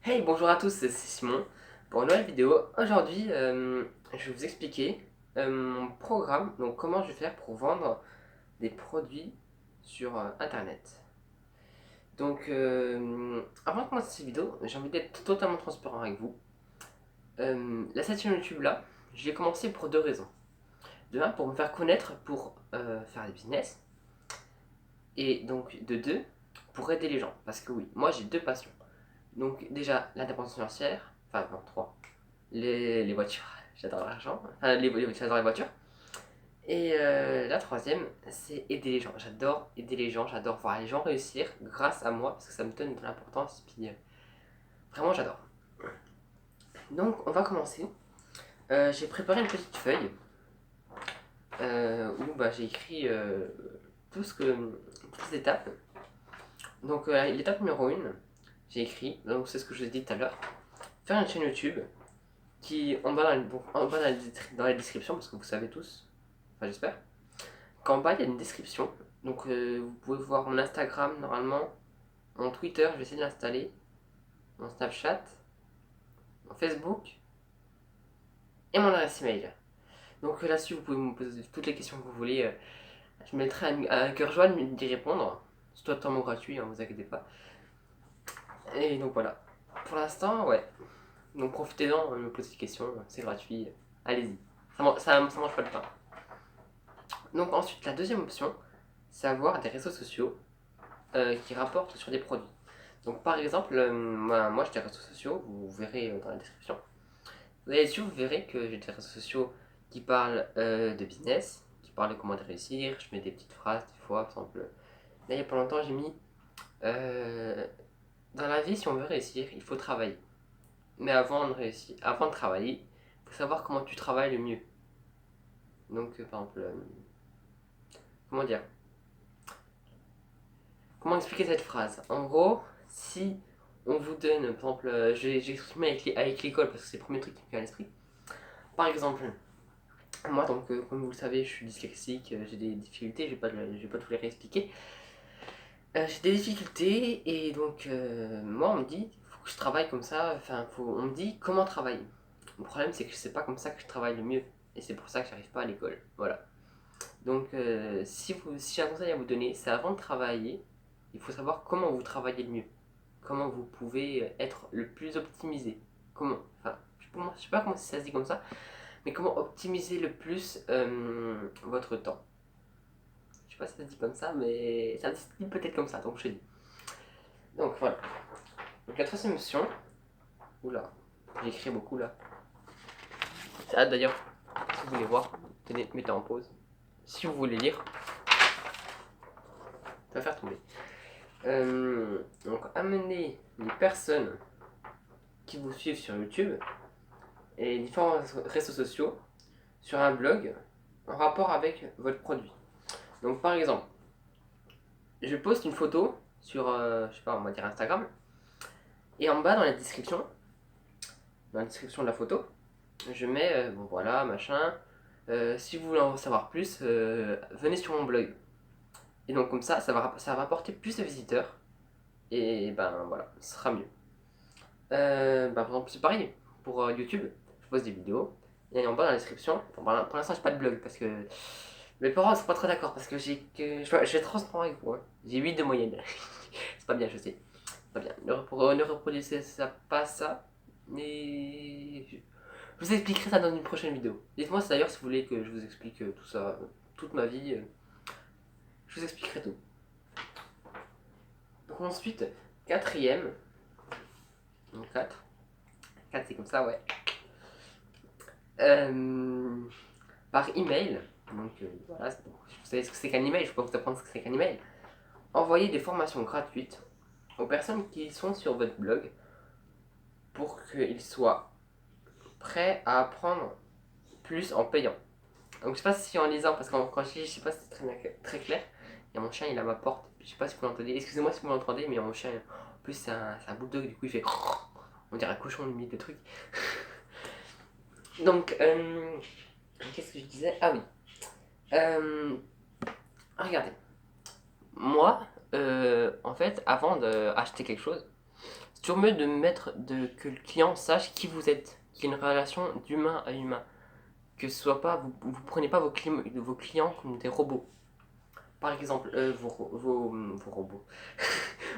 Hey, bonjour à tous, c'est Simon pour une nouvelle vidéo. Aujourd'hui, je vais vous expliquer mon programme, donc comment je vais faire pour vendre des produits sur internet. Donc, avant de commencer cette vidéo, j'ai envie d'être totalement transparent avec vous. Cette chaîne YouTube là, j'ai commencé pour deux raisons. De un, pour me faire connaître, pour faire des business, et donc de deux, pour aider les gens. Parce que oui, moi j'ai deux passions. Donc déjà, l'indépendance financière, enfin non, trois. Les voitures, j'adore l'argent, enfin j'adore les voitures. Et la troisième, c'est aider les gens. J'adore aider les gens, j'adore voir les gens réussir grâce à moi, parce que ça me donne de l'importance, puis vraiment j'adore. Donc on va commencer. J'ai préparé une petite feuille où j'ai écrit toutes les étapes. Donc l'étape numéro 1, j'ai écrit, donc c'est ce que je vous ai dit tout à l'heure, faire une chaîne YouTube qui, dans la description, parce que vous savez tous, enfin j'espère, qu'en bas il y a une description. Donc vous pouvez voir mon Instagram normalement, mon Twitter, je vais essayer de l'installer, mon Snapchat, mon Facebook et mon adresse email. Donc là-dessus vous pouvez me poser toutes les questions que vous voulez. Je mettrai à cœur joie d'y répondre. C'est totalement gratuit, hein, vous inquiétez pas. Et donc voilà. Pour l'instant, ouais. Donc profitez-en, me posez des questions, c'est gratuit. Allez-y. Ça mange pas le pain. Donc ensuite, la deuxième option, c'est avoir des réseaux sociaux qui rapportent sur des produits. Donc par exemple, moi j'ai des réseaux sociaux, vous verrez dans la description. Vous allez dessus, vous verrez que j'ai des réseaux sociaux qui parlent de business, qui parlent de comment réussir. Je mets des petites phrases des fois, par exemple. Là il y a pas longtemps j'ai mis euh, dans la vie si on veut réussir, il faut travailler. Mais avant de travailler, il faut savoir comment tu travailles le mieux. Donc par exemple, comment dire Comment expliquer cette phrase? En gros, si on vous donne, par exemple, j'ai exprimé avec l'école parce que c'est le premier truc qui me vient à l'esprit. Par exemple, moi, donc, comme vous le savez, je suis dyslexique, j'ai des difficultés, je vais pas tout les réexpliquer. J'ai des difficultés et donc, moi, on me dit, faut que je travaille comme ça, on me dit comment travailler. Le problème, c'est que c'est pas comme ça que je travaille le mieux et c'est pour ça que j'arrive pas à l'école. Voilà. Donc, si j'ai un conseil à vous donner, c'est avant de travailler, il faut savoir comment vous travaillez le mieux. Comment vous pouvez être le plus optimisé. Comment Enfin, je sais pas comment ça se dit comme ça, mais comment optimiser le plus votre temps. Je sais pas si ça se dit comme ça, mais ça se dit peut-être comme ça, donc je dis. Donc voilà. Donc la troisième option. Oula, j'ai écrit beaucoup là. Ah d'ailleurs, si vous voulez voir, tenez, mettez en pause. Si vous voulez lire, ça va faire tomber. Donc amener les personnes qui vous suivent sur YouTube et les différents réseaux sociaux sur un blog en rapport avec votre produit. Donc par exemple, je poste une photo sur, je sais pas, on va dire Instagram, et en bas dans la description de la photo, je mets, bon voilà, machin, si vous voulez en savoir plus, venez sur mon blog. Et donc comme ça va apporter plus de visiteurs, et ben voilà, ce sera mieux. Par exemple, c'est pareil, pour YouTube, je poste des vidéos, et en bas dans la description, pour l'instant j'ai pas de blog, parce que mes parents sont pas très d'accord, parce que je vais être transparent avec vous, hein. J'ai 8 de moyenne. C'est pas bien, je sais. Pas bien. Ne reproduisez ça, pas ça. Mais je vous expliquerai ça dans une prochaine vidéo. Dites-moi d'ailleurs si vous voulez que je vous explique tout ça, toute ma vie. Je vous expliquerai tout. Donc ensuite, quatrième. Donc 4. 4 c'est comme ça, ouais. Euh, Par email. Donc voilà, vous savez ce que c'est qu'un email, je peux vous apprendre ce que c'est qu'un email. Envoyez des formations gratuites aux personnes qui sont sur votre blog pour qu'ils soient prêts à apprendre plus en payant. Donc je sais pas si en lisant, parce que quand je lis, je sais pas si c'est très clair. Il y a mon chien, il est à ma porte. Je sais pas si vous l'entendez. Excusez-moi si vous l'entendez, mais il y a mon chien. En plus, c'est un bulldog, du coup, il fait. On dirait un cochon limite de truc. Donc, qu'est-ce que je disais? Ah oui. Euh, Regardez. Moi, en fait, avant d'acheter quelque chose, C'est toujours mieux que le client sache qui vous êtes, qu'il y ait une relation d'humain à humain. Que ce soit pas, vous prenez pas vos clients comme des robots. Par exemple, vos robots.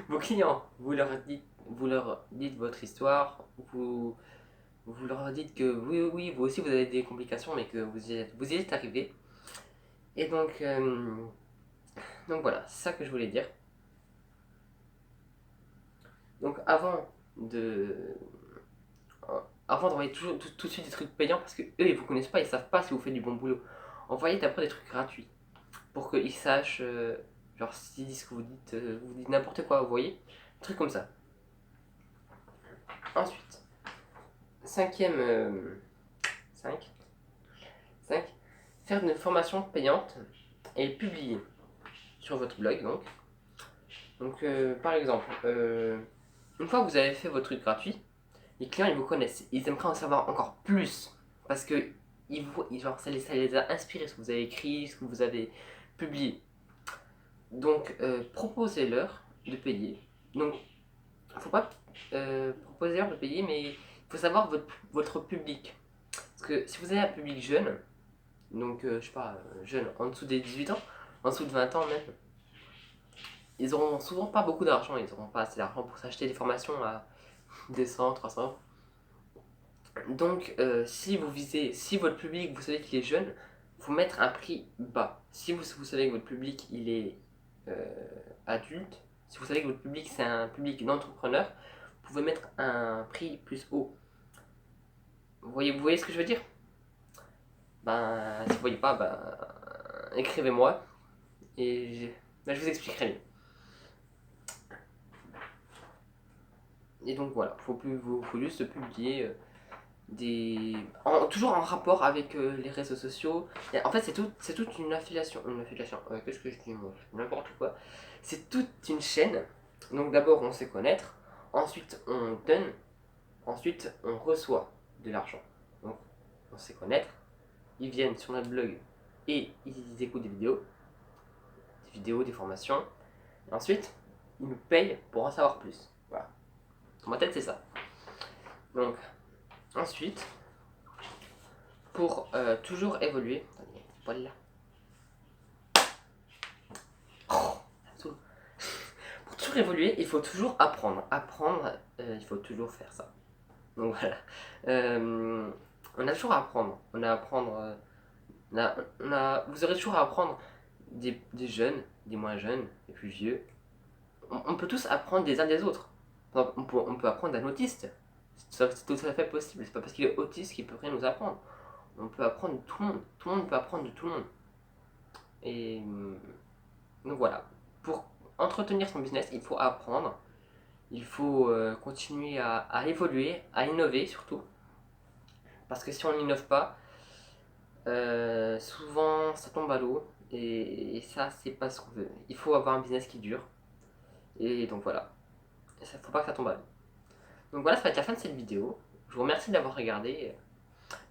Vos clients, vous leur dites votre histoire, vous leur dites que oui, oui, oui, vous aussi vous avez des complications, mais que vous y êtes arrivé. Et donc voilà, c'est ça que je voulais dire. Donc de, avant d'envoyer toujours tout de suite des trucs payants, parce que eux ils vous connaissent pas, ils savent pas si vous faites du bon boulot. Envoyez d'abord des trucs gratuits pour qu'ils sachent, genre s'ils disent que vous dites n'importe quoi, vous voyez, un truc comme ça. Ensuite, cinquième, 5, 5, faire une formation payante et publier sur votre blog donc. Donc par exemple, une fois que vous avez fait votre truc gratuit, les clients ils vous connaissent, ils aimeraient en savoir encore plus parce que genre, ça les a inspirés ce que vous avez écrit, ce que vous avez publié. Donc proposez-leur de payer. Donc faut pas proposer-leur de payer, mais il faut savoir votre public. Parce que si vous avez un public jeune, donc je sais pas, jeune en dessous des 18 ans, en dessous de 20 ans même, ils auront souvent pas beaucoup d'argent, ils auront pas assez d'argent pour s'acheter des formations à 200, 300. Donc si votre public, vous savez qu'il est jeune, faut mettre un prix bas. Si vous savez que votre public il est adulte, si vous savez que votre public c'est un public d'entrepreneurs, vous pouvez mettre un prix plus haut. Vous voyez ce que je veux dire? Ben, si vous voyez pas, ben, écrivez-moi et je vous expliquerai mieux. Et donc voilà, faut juste publier toujours en rapport avec les réseaux sociaux. En fait, c'est toute une affiliation. Qu'est-ce que je dis moi? N'importe quoi. C'est toute une chaîne. Donc d'abord, on sait connaître. Ensuite, on donne. Ensuite, on reçoit de l'argent. Donc, on sait connaître. Ils viennent sur notre blog et ils écoutent des vidéos, des formations. Et ensuite, ils nous payent pour en savoir plus. Voilà. Dans ma tête, c'est ça. Donc, ensuite, pour toujours évoluer. Attendez, voilà. Oh, pour toujours évoluer, il faut toujours apprendre. Il faut toujours faire ça. Donc voilà. On a toujours à apprendre. On a à apprendre. Vous aurez toujours à apprendre des jeunes, des moins jeunes, des plus vieux. On peut tous apprendre des uns des autres. On peut apprendre d'un autiste. C'est tout à fait possible. C'est pas parce qu'il est autiste qu'il peut rien nous apprendre. On peut apprendre de tout le monde. Tout le monde peut apprendre de tout le monde. Et donc voilà. Pour entretenir son business, il faut apprendre. Il faut continuer à évoluer, à innover surtout. Parce que si on n'innove pas, souvent ça tombe à l'eau. Et ça, c'est pas ce qu'on veut. Il faut avoir un business qui dure. Et donc voilà. Il ne faut pas que ça tombe à l'eau. Donc voilà, ça va être la fin de cette vidéo. Je vous remercie d'avoir regardé.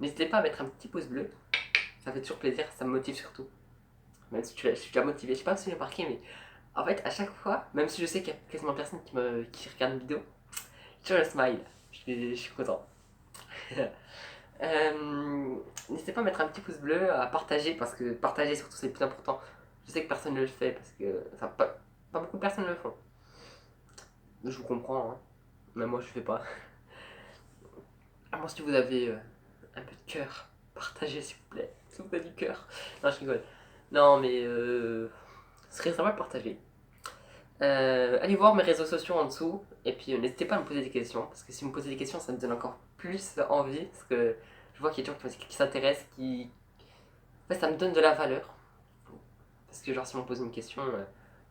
N'hésitez pas à mettre un petit pouce bleu. Ça fait toujours plaisir, ça me motive surtout. Même si je suis déjà motivé, je sais pas si vous avez remarqué, mais en fait, à chaque fois, même si je sais qu'il y a quasiment personne qui regarde une vidéo, j'ai toujours le smile. Je suis content. N'hésitez pas à mettre un petit pouce bleu, à partager, parce que partager surtout c'est le plus important. Je sais que personne ne le fait, parce que enfin, pas beaucoup de personnes le font. Je vous comprends, hein. Même moi je le fais pas. À moins si vous avez un peu de cœur, partagez s'il vous plaît. S'il vous plaît du cœur. Non, je rigole. Non, mais ce serait sympa de partager. Allez voir mes réseaux sociaux en dessous. Et puis n'hésitez pas à me poser des questions. Parce que si vous me posez des questions, ça me donne encore plus envie. Parce que je vois qu'il y a des gens qui s'intéressent, En fait, ça me donne de la valeur. Parce que genre si on me pose une question,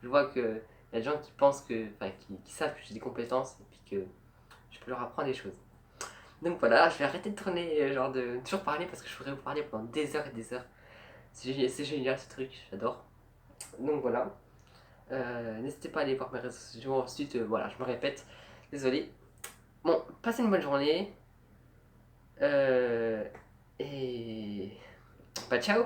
je vois qu'il y a des gens qui pensent que... Enfin, qui savent que j'ai des compétences. Et puis que je peux leur apprendre des choses. Donc voilà, je vais arrêter de tourner, genre de toujours parler parce que je pourrais vous parler pendant des heures et des heures. C'est génial ce truc, j'adore. Donc voilà. N'hésitez pas à aller voir mes réseaux sociaux. Ensuite, voilà, je me répète. Désolé. Bon, passez une bonne journée. Et. Bah, ciao!